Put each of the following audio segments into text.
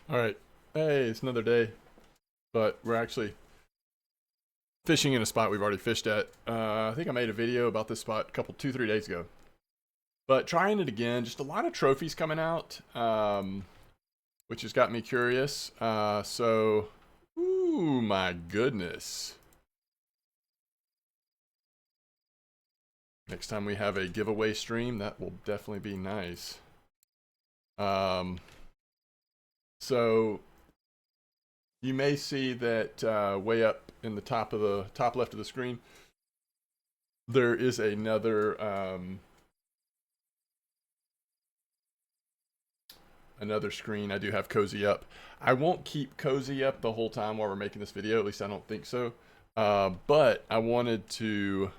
All right. Hey, it's another day, but we're actually fishing in a spot we've already fished at. I think I made a video about this spot a couple, 2, 3 days ago. But trying it again, just a lot of trophies coming out, which has got me curious. Ooh, my goodness. Next time we have a giveaway stream, that will definitely be nice. Um, so you may see that way up in the top left of the screen, there is another screen. I do have Cozy up. I won't keep Cozy up the whole time while we're making this video. At least I don't think so. But I wanted to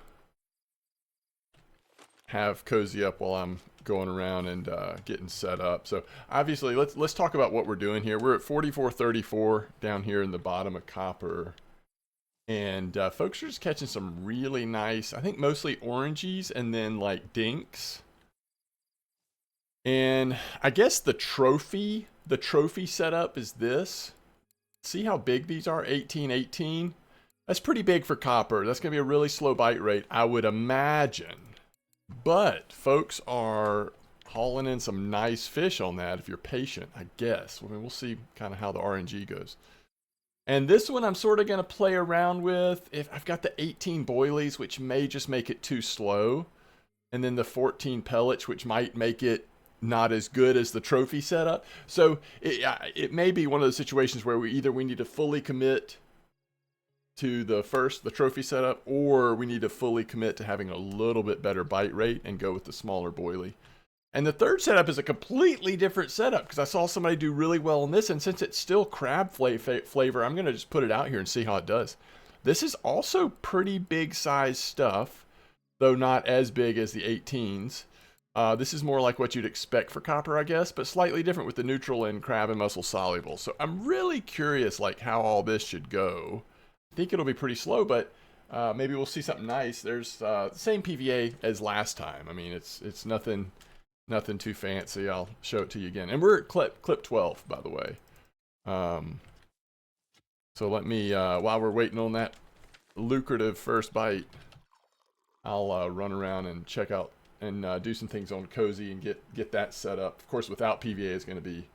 have Cozy up while I'm going around and getting set up. So obviously, let's talk about what we're doing here. We're at 4434 down here in the bottom of Copper. And folks are just catching some really nice, I think mostly orangies and then like dinks. And I guess the trophy setup is this. See how big these are? 18, 18. That's pretty big for Copper. That's going to be a really slow bite rate, I would imagine. But folks are hauling in some nice fish on that if you're patient, I guess. I mean, we'll see kind of how the RNG goes. And this one I'm sort of going to play around with. If I've got the 18 boilies, which may just make it too slow. And then the 14 pellets, which might make it not as good as the trophy setup. So it may be one of those situations where we need to fully commit to the trophy setup, or we need to fully commit to having a little bit better bite rate and go with the smaller boilie. And the third setup is a completely different setup because I saw somebody do really well on this, and since it's still crab flavor, I'm going to just put it out here and see how it does. This is also pretty big size stuff, though not as big as the 18s. This is more like what you'd expect for Copper, I guess, but slightly different with the neutral and crab and mussel soluble. So I'm really curious like how all this should go. I think it'll be pretty slow, but maybe we'll see something nice. There's the same PVA as last time. I mean, it's nothing too fancy. I'll show it to you again. And we're at clip 12, by the way. So let me, while we're waiting on that lucrative first bite, I'll run around and check out and do some things on Cozy and get that set up. Of course, without PVA, it's going to be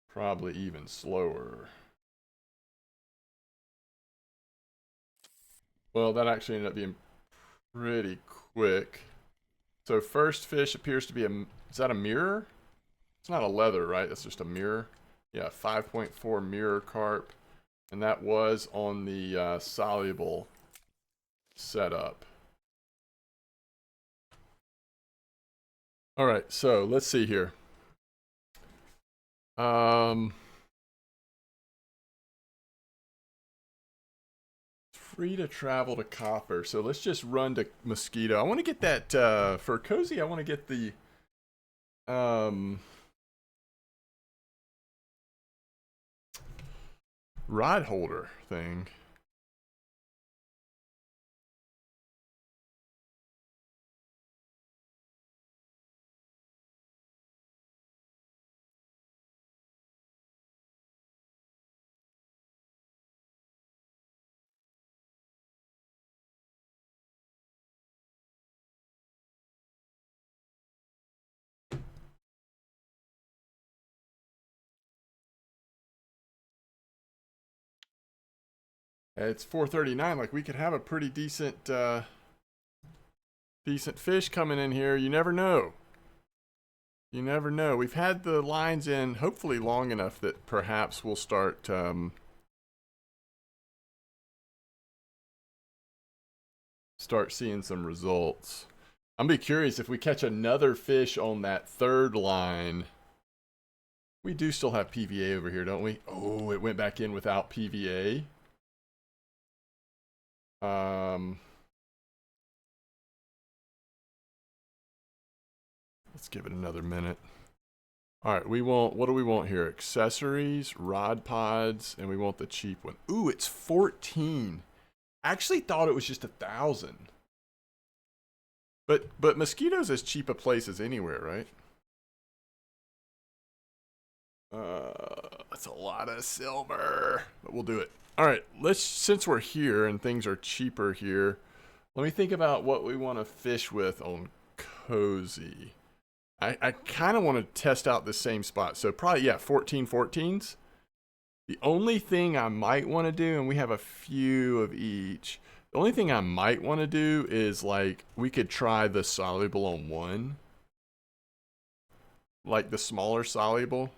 probably even slower. Well, that actually ended up being pretty quick. So first fish appears to be is that a mirror? It's not a leather, right? That's just a mirror. Yeah, 5.4 mirror carp. And that was on the soluble setup. All right, so let's see here. Free to travel to Copper. So let's just run to Mosquito. I want to get that for Cozy. I want to get the rod holder thing. It's 4:39. Like we could have a pretty decent fish coming in here. You never know. You never know. We've had the lines in hopefully long enough that perhaps we'll start seeing some results. I'm gonna be curious if we catch another fish on that third line. We do still have PVA over here, don't we? Oh, it went back in without PVA. Let's give it another minute. All right, what do we want here? Accessories, rod pods, and we want the cheap one. Ooh, it's 14. I actually thought it was just 1,000. But Mosquito's as cheap a place as anywhere, right? That's a lot of silver, but we'll do it. All right, since we're here and things are cheaper here, let me think about what we want to fish with on Cozy. I kind of want to test out the same spot. So probably, yeah, 14s. The only thing I might want to do, and we have a few of each, the only thing I might want to do is like, we could try the soluble on 1. Like the smaller soluble.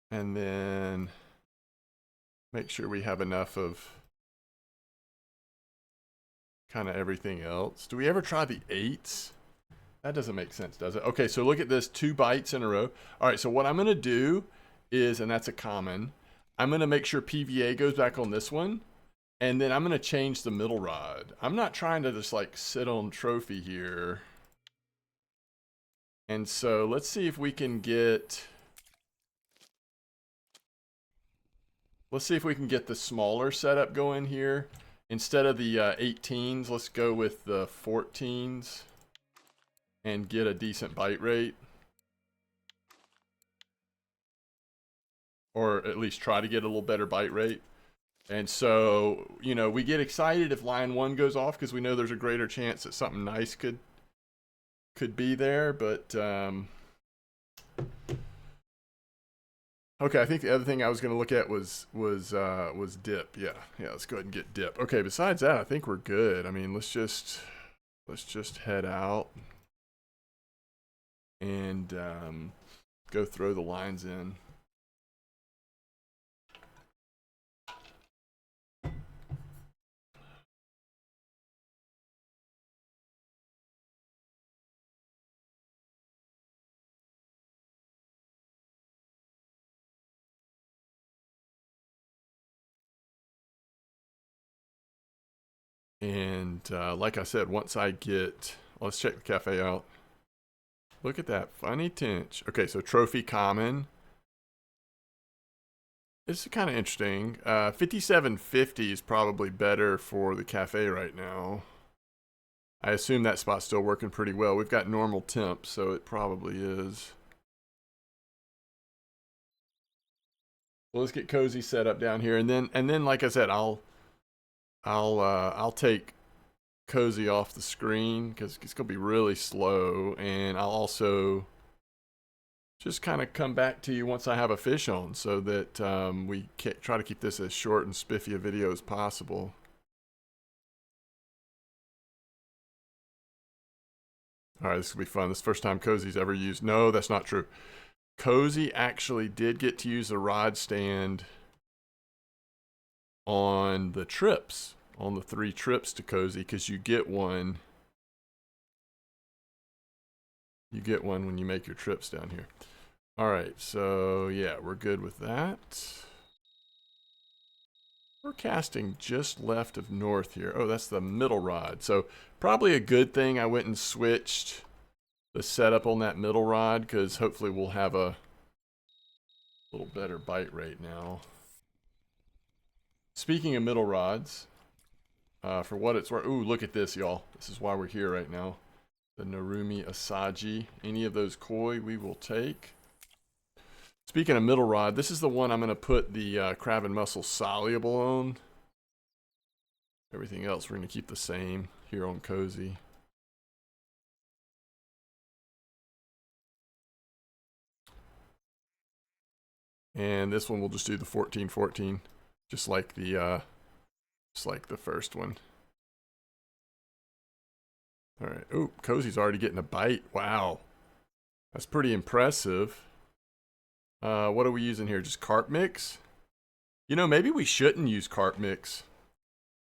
And then make sure we have enough of kind of everything else. Do we ever try the 8s? That doesn't make sense, does it? Okay, so look at this, 2 bites in a row. All right, so what I'm gonna do is, and that's a common, I'm gonna make sure PVA goes back on this one, and then I'm gonna change the middle rod. I'm not trying to just like sit on trophy here. And so let's see if we can get, the smaller setup going here. Instead of the 18s, let's go with the 14s and get a decent bite rate. Or at least try to get a little better bite rate. And so, you know, we get excited if line 1 goes off because we know there's a greater chance that something nice could be there. But, okay, I think the other thing I was going to look at was dip. Yeah, let's go ahead and get dip. Okay, besides that, I think we're good. I mean, let's just head out and go throw the lines in. And like I said, once I get, let's check the cafe out. Look at that funny tinge. Okay, so trophy common. This is kind of interesting. 5750 is probably better for the cafe right now. I assume that spot's still working pretty well. We've got normal temp, so it probably is. Well, let's get Cozy set up down here, and then like I said, I'll take Cozy off the screen because it's gonna be really slow, and I'll also just kind of come back to you once I have a fish on, so that we try to keep this as short and spiffy a video as possible. All right, this will be fun. This is the first time Cozy's ever used. No, that's not true. Cozy actually did get to use a rod stand on the trips, on the 3 trips to Cozy, because you get one. You get one when you make your trips down here. All right, so yeah, we're good with that. We're casting just left of north here. Oh, that's the middle rod. So probably a good thing I went and switched the setup on that middle rod, because hopefully we'll have a little better bite rate now. Speaking of middle rods, for what it's worth, ooh, look at this, y'all. This is why we're here right now. The Narumi Asagi. Any of those koi we will take. Speaking of middle rod, this is the one I'm going to put the crab and mussel soluble on. Everything else we're going to keep the same here on Cozy. And this one we'll just do the 14-14, just like the first one. All right. Oh, Cozy's already getting a bite. Wow, that's pretty impressive. What are we using here? Just carp mix? You know, maybe we shouldn't use carp mix.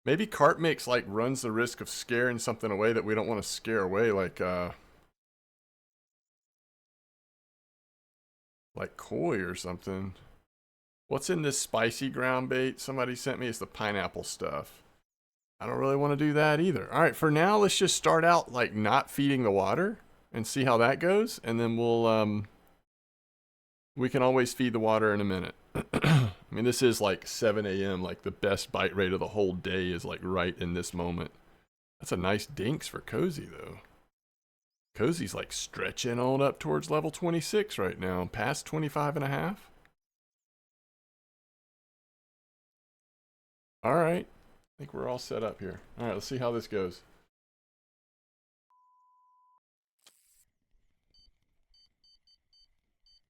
Maybe carp mix like runs the risk of scaring something away that we don't want to scare away, like koi or something. What's in this spicy ground bait somebody sent me? It's the pineapple stuff. I don't really want to do that either. All right, for now, let's just start out like not feeding the water and see how that goes, and then we'll we can always feed the water in a minute. I mean, this is like 7 a.m. Like the best bite rate of the whole day is like right in this moment. That's a nice dinks for Cozy though. Cozy's like stretching on up towards level 26 right now, past 25 and a half. All right. I think we're all set up here. All right, let's see how this goes.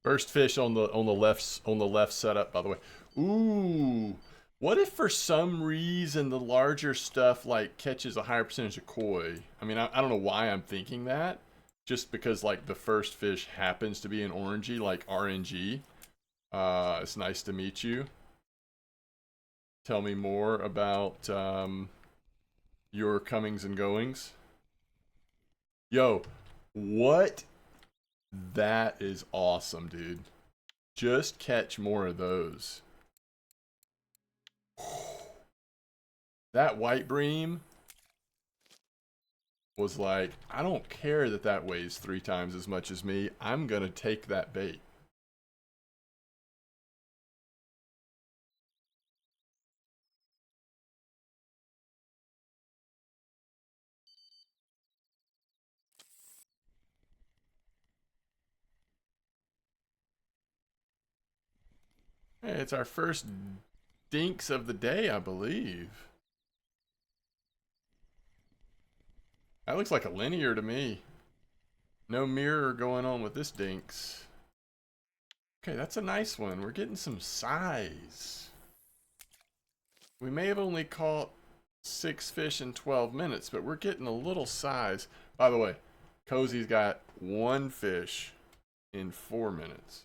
First fish on the left setup, by the way. Ooh. What if for some reason the larger stuff like catches a higher percentage of koi? I mean, I don't know why I'm thinking that. Just because like the first fish happens to be an orangey, like RNG. It's nice to meet you. Tell me more about your comings and goings. Yo, what? That is awesome, dude. Just catch more of those. That white bream was like, I don't care that that weighs 3 times as much as me. I'm gonna take that bait. Hey, it's our first dinks of the day, I believe. That looks like a linear to me. No mirror going on with this dinks. Okay, that's a nice one. We're getting some size. We may have only caught 6 fish in 12 minutes, but we're getting a little size. By the way, Cozy's got 1 fish in 4 minutes.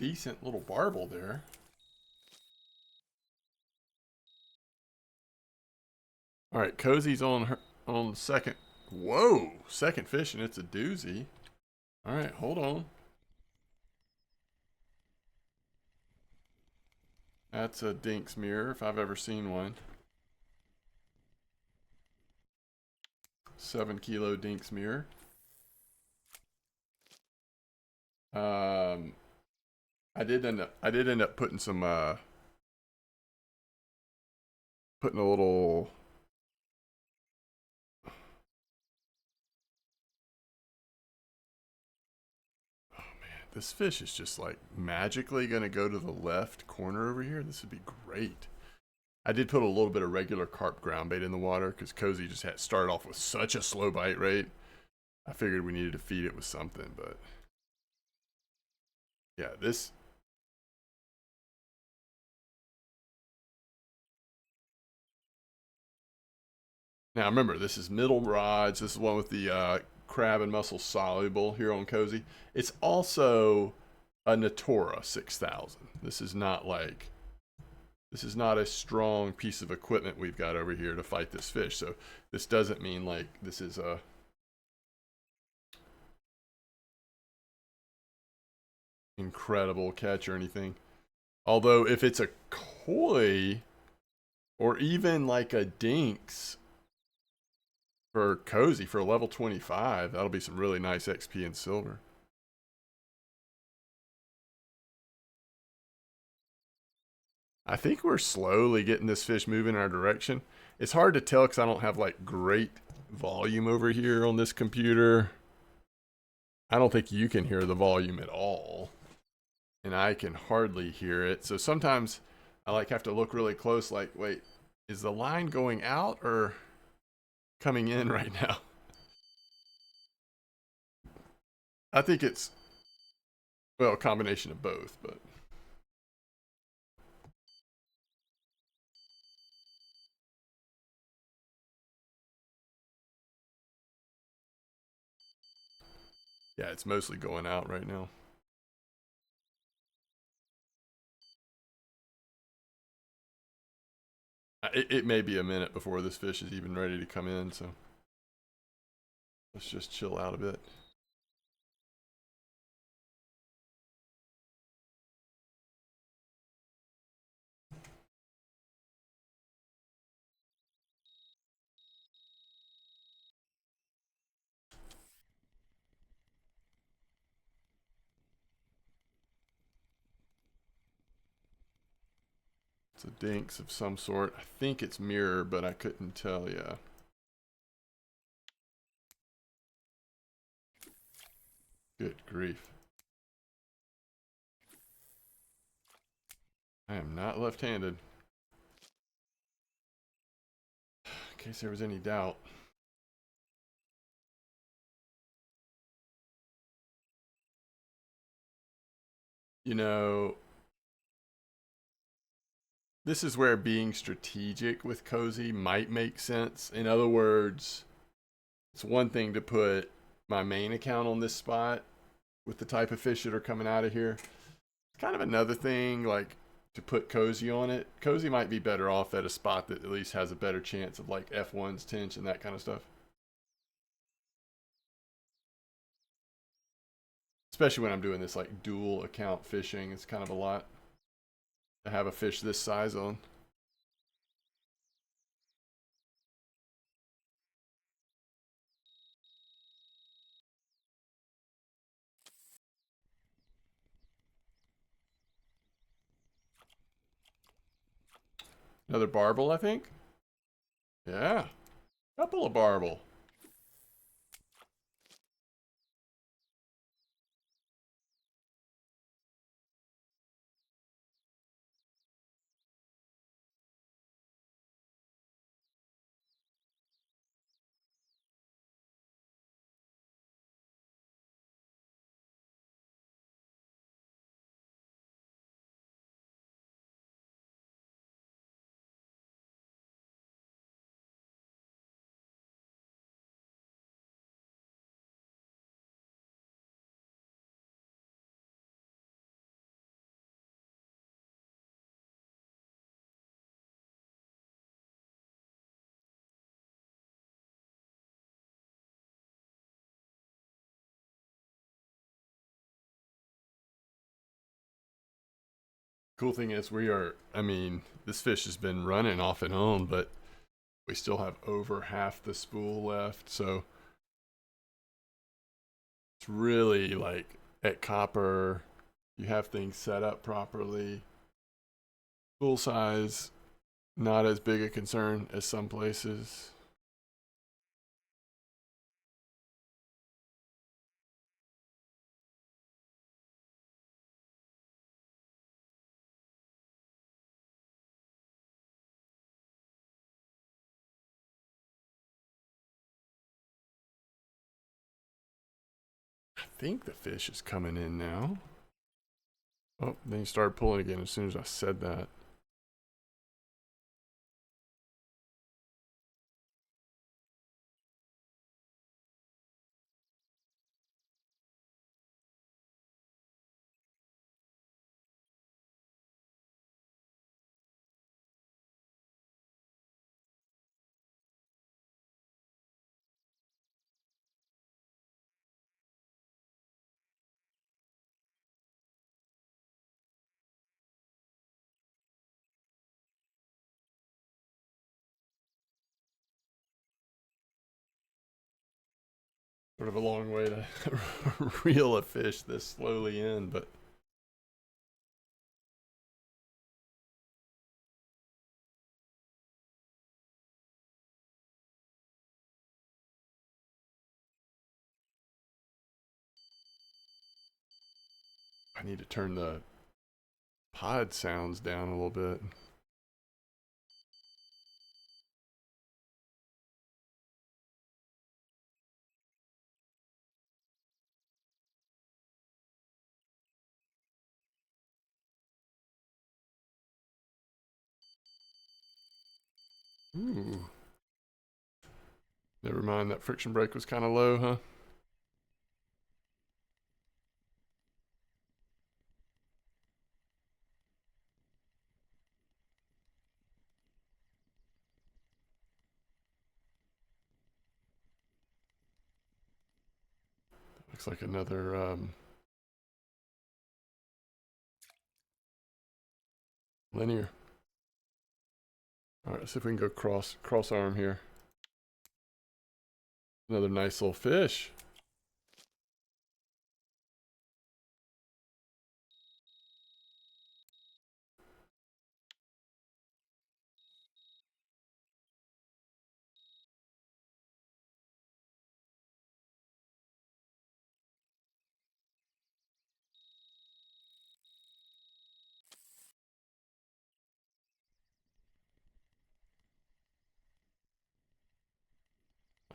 Decent little barbel there. All right, Cozy's on second. Whoa, second fish and it's a doozy. All right, hold on. That's a Dink's mirror if I've ever seen one. 7 kilo Dink's mirror. I did end up putting some putting a little this fish is just like magically gonna go to the left corner over here. This would be great. I did put a little bit of regular carp ground bait in the water because Cozy just had started off with such a slow bite rate. I figured we needed to feed it with something, but yeah, this. Now remember, this is middle rods. This is one with the crab and mussel soluble here on Cozy. It's also a Natura 6000. This is not a strong piece of equipment we've got over here to fight this fish. So this doesn't mean like this is a incredible catch or anything. Although if it's a koi or even like a dinks for Cozy for level 25, that'll be some really nice XP and silver. I think we're slowly getting this fish moving in our direction. It's hard to tell because I don't have like great volume over here on this computer. I don't think you can hear the volume at all. And I can hardly hear it. So sometimes I like have to look really close like, wait, is the line going out or coming in right now? I think it's, well, a combination of both, but. Yeah, it's mostly going out right now. It may be a minute before this fish is even ready to come in, so let's just chill out a bit. It's a dinks of some sort. I think it's mirror, but I couldn't tell ya. Good grief. I am not left-handed. In case there was any doubt. You know, this is where being strategic with Cozy might make sense. In other words, it's one thing to put my main account on this spot with the type of fish that are coming out of here. It's kind of another thing, like, to put Cozy on it. Cozy might be better off at a spot that at least has a better chance of like F1's tench and that kind of stuff. Especially when I'm doing this like dual account fishing. It's kind of a lot to have a fish this size on. Another barbel, I think. Yeah, couple of barbel. Cool thing is we are, I mean, this fish has been running off and on, but we still have over half the spool left. So it's really like at copper, you have things set up properly. Spool size, not as big a concern as some places. I think the fish is coming in now. Oh, then he started pulling again as soon as I said that. Sort of a long way to reel a fish this slowly in, but I need to turn the pod sounds down a little bit. Ooh. Never mind, that friction brake was kind of low, huh? Looks like another linear. All right, let's see if we can go cross arm here. Another nice little fish.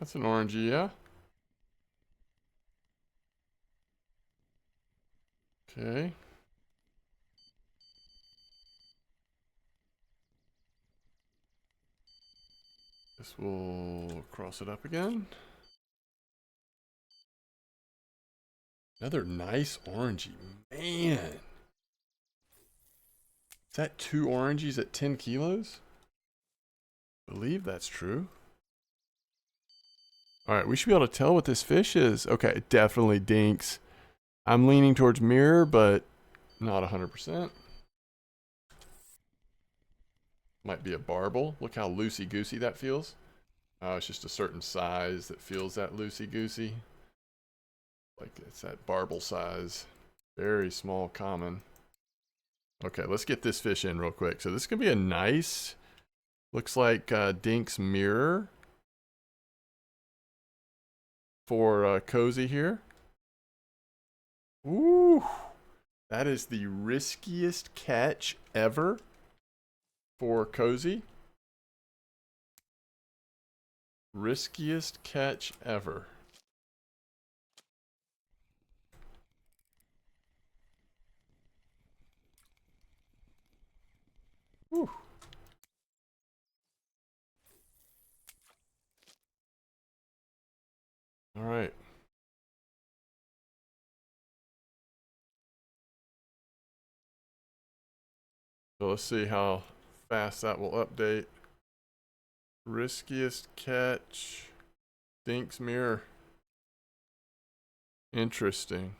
That's an orangey, yeah. Okay. This will cross it up again. Another nice orangey. Man. Is that 2 oranges at 10 kilos? I believe that's true. All right, we should be able to tell what this fish is. Okay, definitely dinks. I'm leaning towards mirror, but not 100%. Might be a barbel. Look how loosey-goosey that feels. Oh, it's just a certain size that feels that loosey-goosey. Like it's that barbel size. Very small common. Okay, let's get this fish in real quick. So this is going to be a nice, looks like Dink's mirror for Cozy here. Ooh, that is the riskiest catch ever for Cozy. Riskiest catch ever. Whew. All right. So let's see how fast that will update. Riskiest catch. Dink's mirror. Interesting.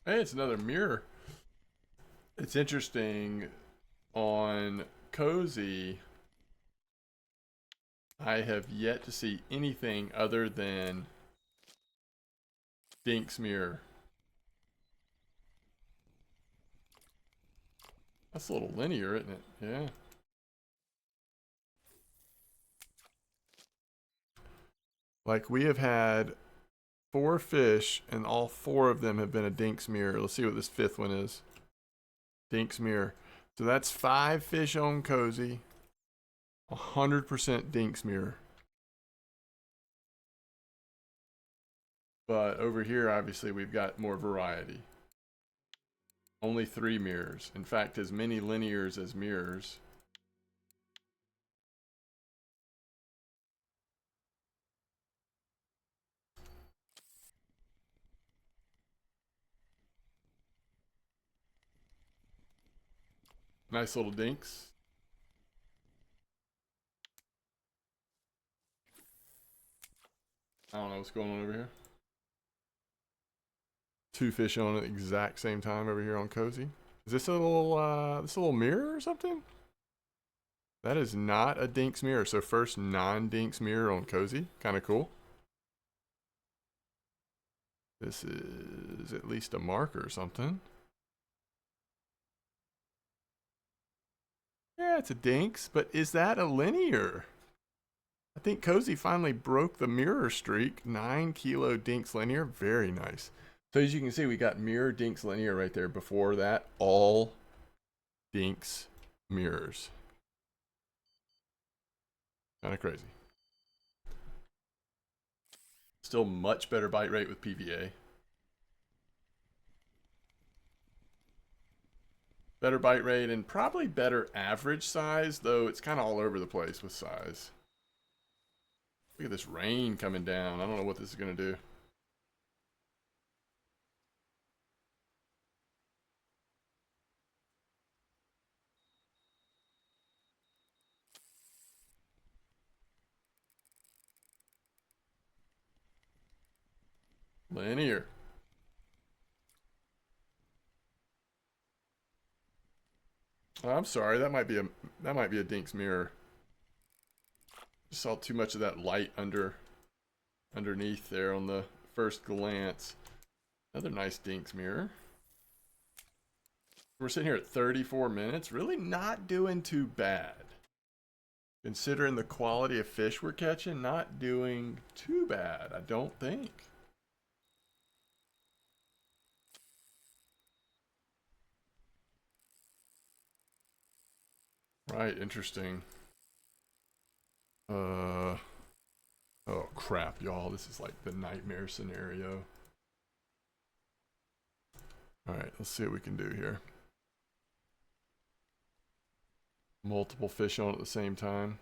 Hey, it's another mirror. It's interesting. On Cozy, I have yet to see anything other than Dink's mirror. That's a little linear, isn't it? Yeah. Like we have had 4 fish, and all 4 of them have been a Dink's mirror. Let's see what this 5th one is. Dink's mirror. So that's 5 fish on Cozy. 100% Dink's mirror. But over here, obviously, we've got more variety. Only 3 mirrors. In fact, as many linears as mirrors. Nice little dinks. I don't know what's going on over here. 2 fish on at the exact same time over here on Cozy. Is this a little mirror or something? That is not a Dink's mirror. So first non-Dink's mirror on Cozy. Kind of cool. This is at least a marker or something. Yeah, it's a Dink's, but is that a linear? I think Cozy finally broke the mirror streak. 9 kilo Dink's linear. Very nice. So as you can see, we got mirror Dink's linear right there. Before that, all Dink's mirrors. Kind of crazy. Still much better bite rate with PVA. Better bite rate and probably better average size, though it's kind of all over the place with size. Look at this rain coming down. I don't know what this is going to do. Linear. Oh, I'm sorry. That might be a Dink's mirror. Just saw too much of that light underneath there on the first glance. Another nice Dink's mirror. We're sitting here at 34 minutes. Really not doing too bad. Considering the quality of fish we're catching, not doing too bad, I don't think. Right, interesting. Oh crap, y'all. This is like the nightmare scenario. Alright, let's see what we can do here. Multiple fish on at the same time.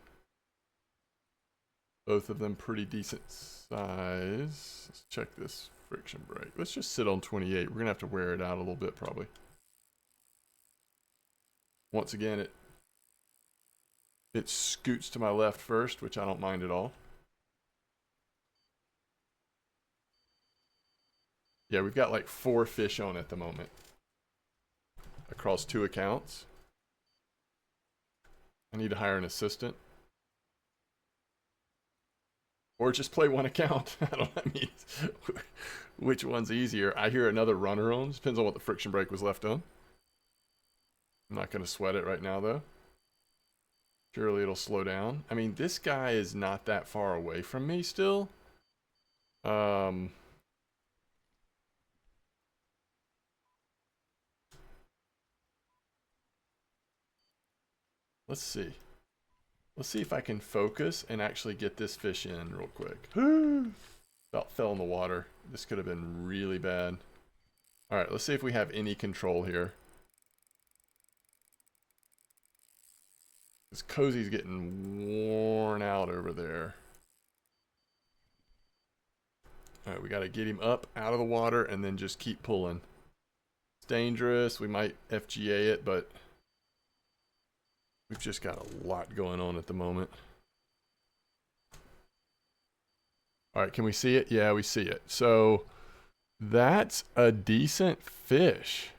Both of them pretty decent size. Let's check this friction break. Let's just sit on 28. We're gonna have to wear it out a little bit probably. Once again, it scoots to my left first, which I don't mind at all. Yeah, we've got like 4 fish on at the moment across 2 accounts. I need to hire an assistant. Or just play 1 account. I mean, which one's easier? I hear another runner on. Depends on what the friction brake was left on. I'm not going to sweat it right now, though. Surely it'll slow down. I mean, this guy is not that far away from me still. Let's see. Let's see if I can focus and actually get this fish in real quick. About fell in the water. This could have been really bad. Alright, let's see if we have any control here. This Cozy's getting worn out over there. Alright, we gotta get him up out of the water and then just keep pulling. It's dangerous. We might FGA it, but we've just got a lot going on at the moment. Alright, can we see it? Yeah, we see it. So that's a decent fish.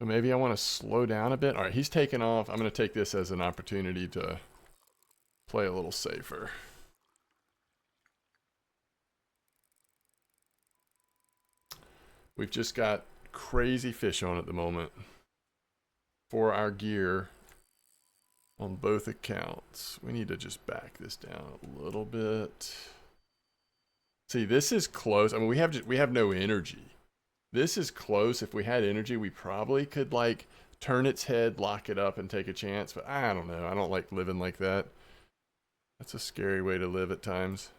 So maybe I want to slow down a bit. Alright, he's taking off. I'm going to take this as an opportunity to play a little safer. We've just got crazy fish on at the moment for our gear on both accounts. We need to just back this down a little bit. See, this is close. I mean, we have no energy. This is close. If we had energy, we probably could like turn its head, lock it up, and take a chance. But I don't know. I don't like living like that. That's a scary way to live at times.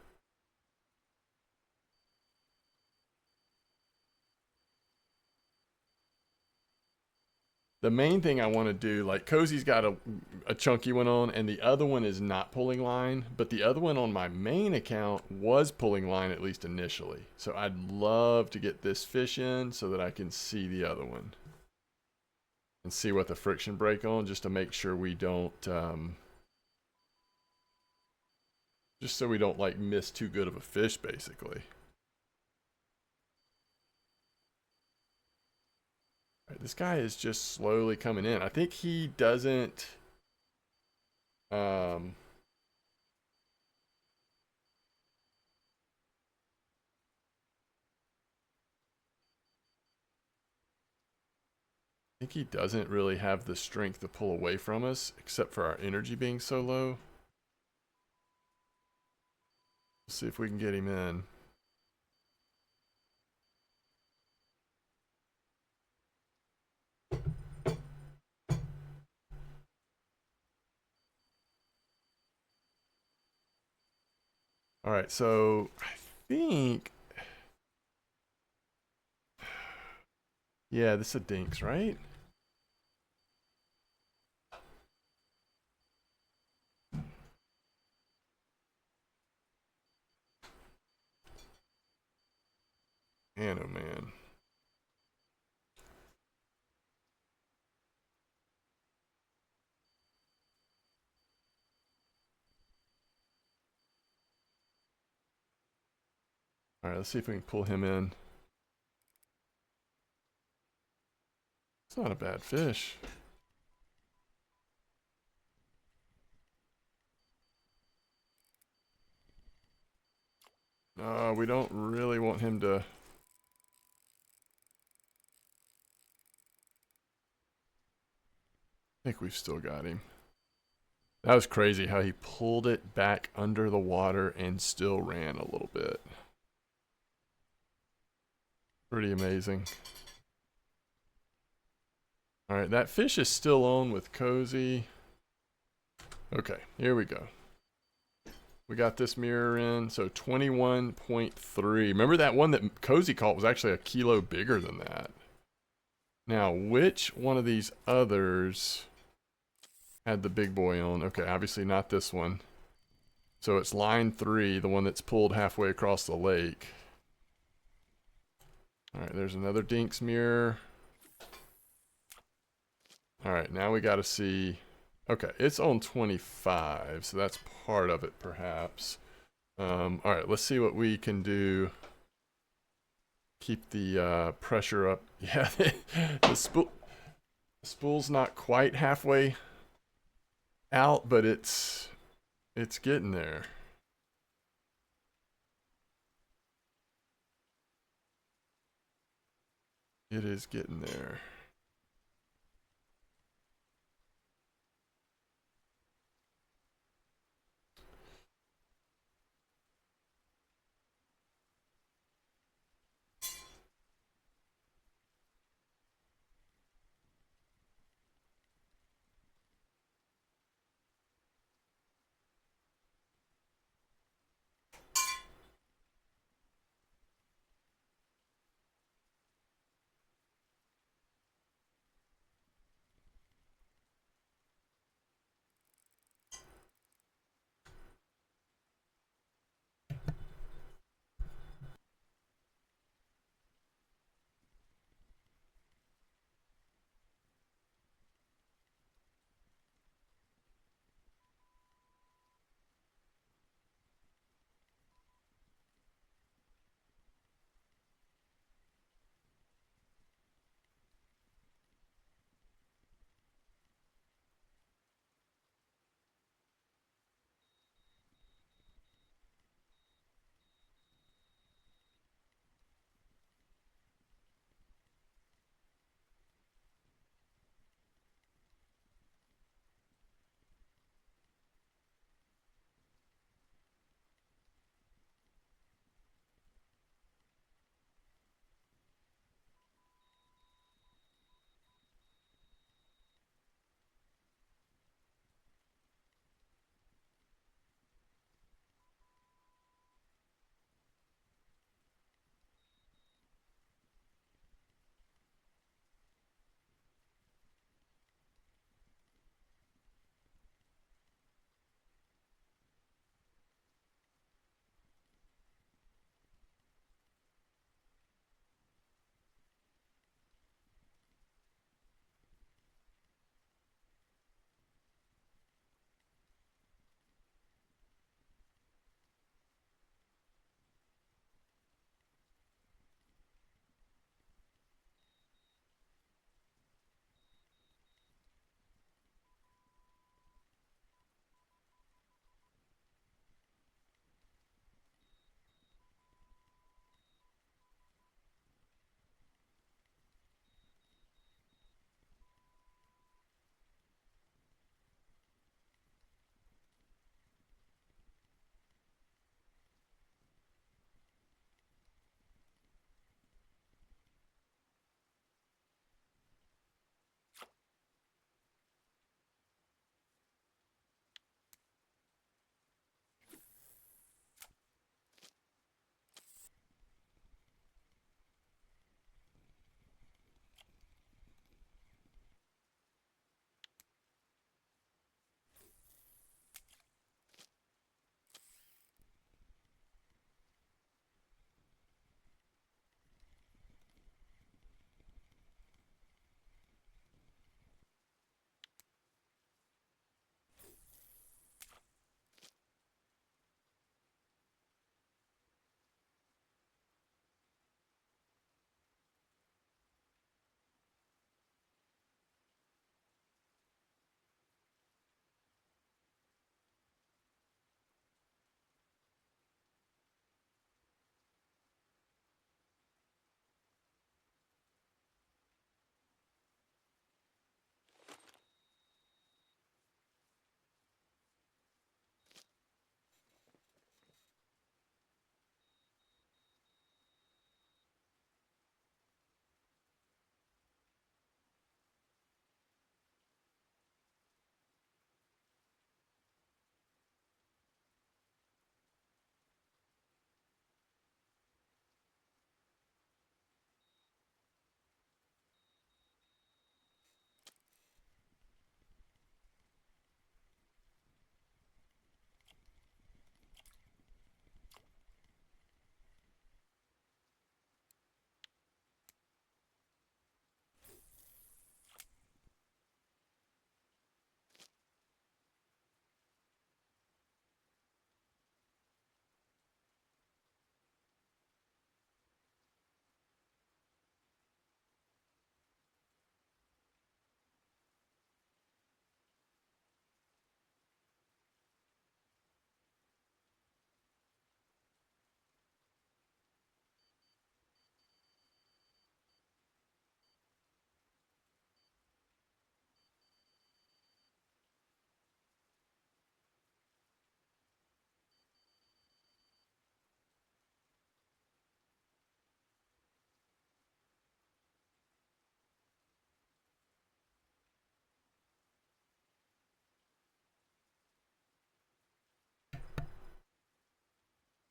The main thing I want to do, like Cozy's got a chunky one on, and the other one is not pulling line, but the other one on my main account was pulling line, at least initially. So I'd love to get this fish in so that I can see the other one and see what the friction brake on, just to make sure we don't, just so we don't like miss too good of a fish, basically. Right, this guy is just slowly coming in. I think he doesn't... I think he doesn't really have the strength to pull away from us, except for our energy being so low. Let's see if we can get him in. All right, so I think, yeah, this is a dinks, right? Man, oh man. All right, let's see if we can pull him in. It's not a bad fish. No, we don't really want him to... I think we've still got him. That was crazy how he pulled it back under the water and still ran a little bit. Pretty amazing. All right, that fish is still on with Cozy. Okay, here we go. We got this mirror in, so 21.3. Remember that one that Cozy caught was actually a kilo bigger than that. Now, which one of these others had the big boy on? Okay, obviously not this one. So it's line 3, the one that's pulled halfway across the lake. All right, there's another Dinks mirror. All right, now we got to see. Okay, it's on 25, so that's part of it, perhaps. All right, let's see what we can do. Keep the pressure up. Yeah, the spool's not quite halfway out, but it's getting there. It is getting there.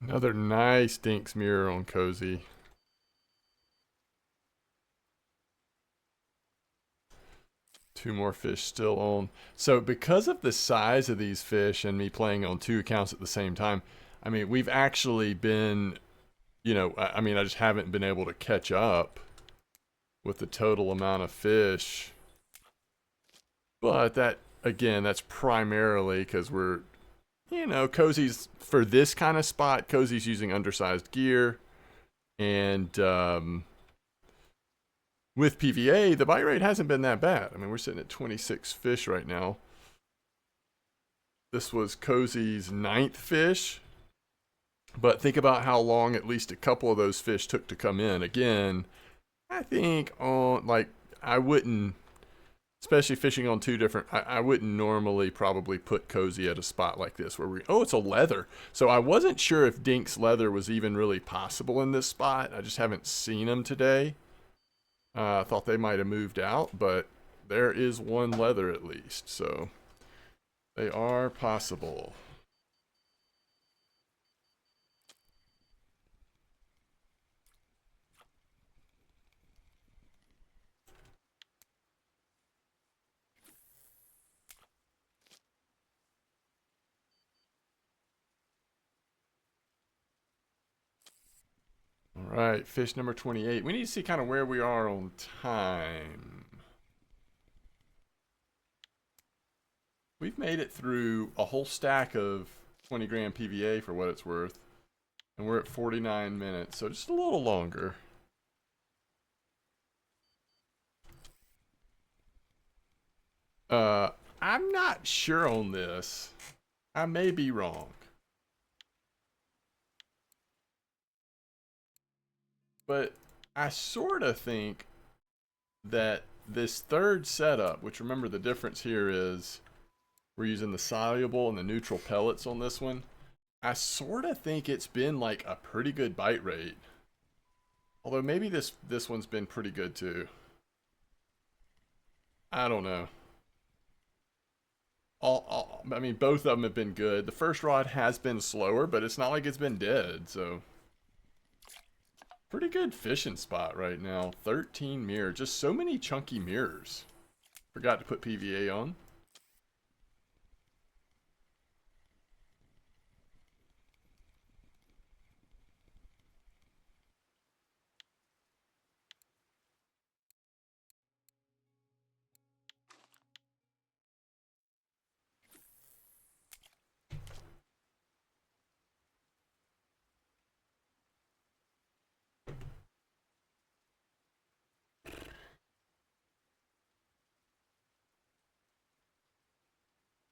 Another nice Dinks mirror on Cozy. Two more fish still on. So because of the size of these fish and me playing on two accounts at the same time, I mean, we've actually been, I mean, I just haven't been able to catch up with the total amount of fish. But that, again, that's primarily because we're, Cozy's, for this kind of spot, Cozy's using undersized gear. And with PVA, the bite rate hasn't been that bad. I mean, we're sitting at 26 fish right now. This was Cozy's 9th fish. But think about how long at least a couple of those fish took to come in. Again, I think I wouldn't, especially fishing on two different, I wouldn't normally probably put Cozy at a spot like this where it's a leather. So I wasn't sure if Dink's leather was even really possible in this spot. I just haven't seen them today. I thought they might have moved out, but there is one leather at least. So they are possible. All right, fish number 28. We need to see kind of where we are on time. We've made it through a whole stack of 20 gram PVA for what it's worth. And we're at 49 minutes, so just a little longer. I'm not sure on this. I may be wrong. But I sort of think that this third setup, which remember the difference here is we're using the soluble and the neutral pellets on this one. I sort of think it's been like a pretty good bite rate. Although maybe this one's been pretty good too. I don't know. I mean, both of them have been good. The first rod has been slower, but it's not like it's been dead, so. Pretty good fishing spot right now. 13 mirror. Just so many chunky mirrors. Forgot to put PVA on.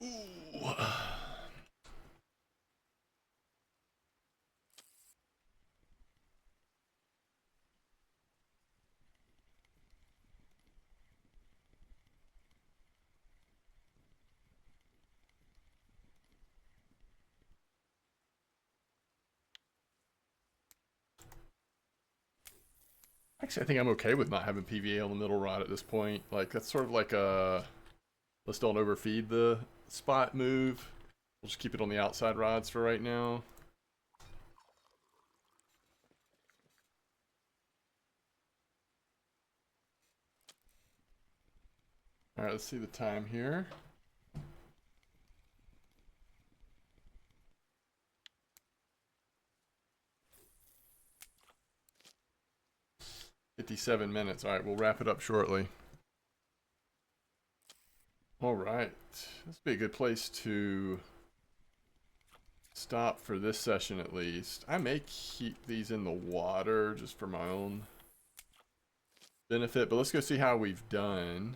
Ooh. Actually, I think I'm okay with not having PVA on the middle rod at this point. Like, that's sort of like a let's don't overfeed the spot move. We'll just keep it on the outside rods for right now. All right, let's see the time here. $57 minutes. All right, we'll wrap it up shortly. All right, this would be a good place to stop for this session at least. I may keep these in the water just for my own benefit, but let's go see how we've done.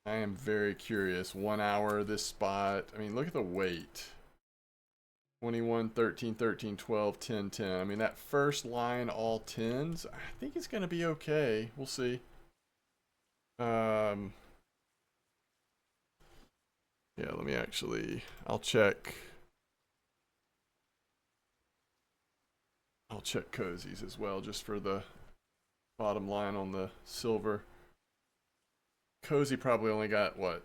I am very curious. 1 hour, this spot. I mean, look at the weight. 21, 13, 13, 12, 10, 10. I mean, that first line, all 10s, I think it's going to be okay. We'll see. Yeah, let me I'll check. I'll check Cozy's as well, just for the bottom line on the silver. Cozy probably only got, what,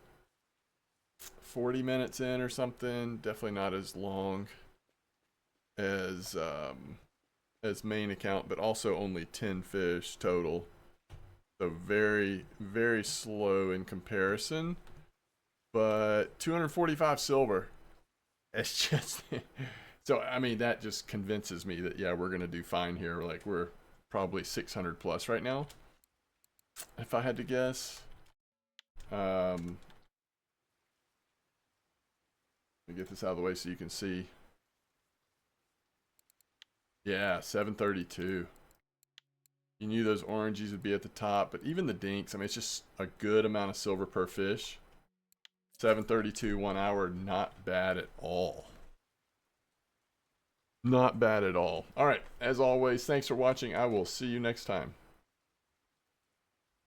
40 minutes in or something. Definitely not as long as main account, but also only 10 fish total. So very, very slow in comparison. But 245 silver. It's just so I mean that just convinces me that yeah, we're gonna do fine here. Like we're probably 600 plus right now, if I had to guess. Let me get this out of the way so you can see. Yeah, 732. You knew those oranges would be at the top, but even the dinks, I mean, it's just a good amount of silver per fish. 732, 1 hour, not bad at all. Not bad at all. All right, as always, thanks for watching. I will see you next time.